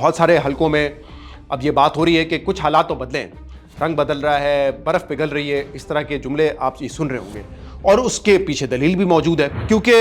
बहुत सारे हलकों में अब ये बात हो रही है कि कुछ हालात तो बदलें, रंग बदल रहा है, बर्फ़ पिघल रही है, इस तरह के जुमले आप ये सुन रहे होंगे और उसके पीछे दलील भी मौजूद है, क्योंकि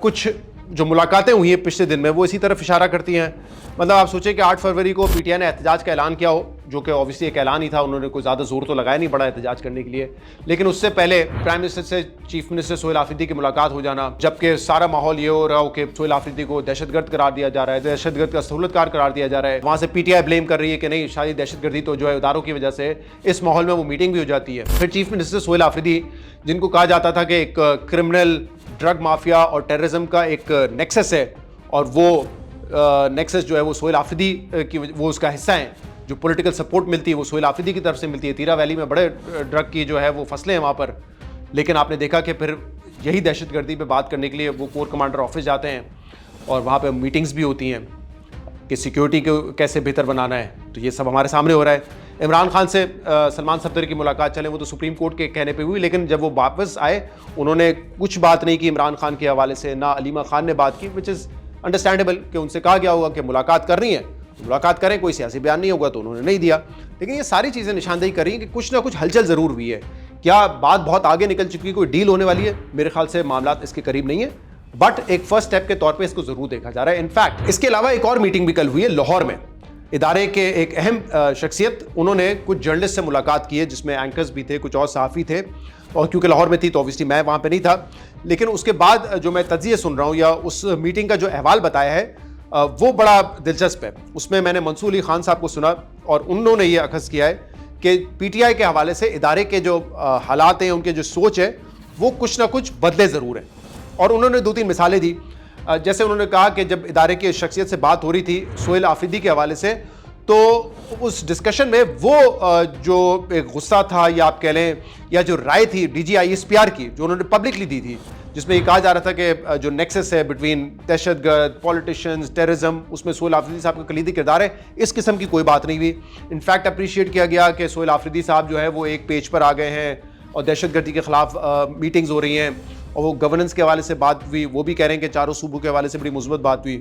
कुछ जो मुलाकातें हुई हैं पिछले दिन में वो इसी तरफ इशारा करती हैं। मतलब आप सोचें कि 8 फरवरी को पीटीआई ने एहतजाज का ऐलान किया हो, जो कि ऑब्वियसली एक ऐलान ही था, उन्होंने कोई ज़्यादा जोर तो लगाया नहीं पड़ा एहतजाज करने के लिए, लेकिन उससे पहले प्राइम मिनिस्टर से चीफ मिनिस्टर सोहेल आफरीदी की मुलाकात हो जाना, जबकि सारा माहौल ये हो रहा हो कि सोहेल आफरीदी को दहशतगर्द करार दिया जा रहा है, दहशतगर्द का सहूलतकार करार दिया जा रहा है, वहाँ से पीटीआई ब्लेम कर रही है कि नहीं शायद दहशतगर्दी तो जो है इदारों की वजह से, इस माहौल में वो मीटिंग भी हो जाती है। फिर चीफ मिनिस्टर सोहेल आफरीदी, जिनको कहा जाता था कि एक क्रिमिनल ड्रग माफिया और टेररिज्म का एक नेक्सस है, और वो नेक्सस जो है वो सोहेल आफरीदी की वो उसका हिस्सा है, जो पॉलिटिकल सपोर्ट मिलती है वो सोहेल आफरीदी की तरफ से मिलती है। तीरा वैली में बड़े ड्रग की जो है वो फसलें हैं वहाँ पर, लेकिन आपने देखा कि फिर यही दहशतगर्दी पे बात करने के लिए वो कोर कमांडर ऑफिस जाते हैं और वहाँ पे मीटिंग्स भी होती हैं कि सिक्योरिटी को कैसे बेहतर बनाना है। तो ये सब हमारे सामने हो रहा है। इमरान खान से सलमान सफदर की मुलाकात, चले वो तो सुप्रीम कोर्ट के कहने पे हुई, लेकिन जब वो वापस आए उन्होंने कुछ बात नहीं की इमरान खान के हवाले से, ना अलीमा खान ने बात की, विच इज़ अंडरस्टैंडेबल कि उनसे कहा गया होगा कि मुलाकात करनी है तो मुलाकात करें, कोई सियासी बयान नहीं होगा तो उन्होंने नहीं दिया। लेकिन ये सारी चीज़ें निशानदेही कर रही हैं कि कुछ ना कुछ हलचल ज़रूर हुई है। क्या बात बहुत आगे निकल चुकी है, कोई डील होने वाली है? मेरे ख्याल से मामला इसके करीब नहीं है, बट एक फर्स्ट स्टेप के तौर पे इसको जरूर देखा जा रहा है। इनफैक्ट इसके अलावा एक और मीटिंग भी कल हुई है लाहौर में। इदारे के एक अहम शख्सियत, उन्होंने कुछ जर्नलिस्ट से मुलाकात की है, जिसमें एंकर्स भी थे, कुछ और सहाफ़ी थे, और क्योंकि लाहौर में थी तो ऑब्वियसली मैं वहाँ पे नहीं था। लेकिन उसके बाद जो मैं तज्ज़िये सुन रहा हूँ या उस मीटिंग का जो अहवाल बताया है वो बड़ा दिलचस्प है। उसमें मैंने मंसूर अली खान साहब को सुना और उन्होंने ये अखज़ किया है कि पीटीआई के हवाले से इदारे के जो हालात हैं, उनके जो सोच है वो कुछ ना कुछ बदले ज़रूर हैं। और उन्होंने 2-3 मिसालें दी। जैसे उन्होंने कहा कि जब इदारे की शख्सियत से बात हो रही थी सोहेल आफरीदी के हवाले से, तो उस डिस्कशन में वो जो एक गुस्सा था या आप कह लें या जो राय थी DGISPR की, जो उन्होंने पब्लिकली दी थी, जिसमें ये कहा जा रहा था कि जो नेक्सस है बिटवीन दहशतगर्द, पॉलिटिशियंस, टेररिज्म, उसमें सोहेल आफरीदी साहब का कलीदी किरदार है, इस किस्म की कोई बात नहीं हुई। इनफैक्ट अप्रिशिएट किया गया कि सोहेल आफरीदी साहब जो है वो एक पेज पर आ गए हैं और दहशतगर्दी के खिलाफ मीटिंग्स हो रही हैं, और वो गवर्नेंस के हवाले से बात हुई, वो भी कह रहे हैं कि चारों सूबों के हवाले से बड़ी मुस्बत बात हुई।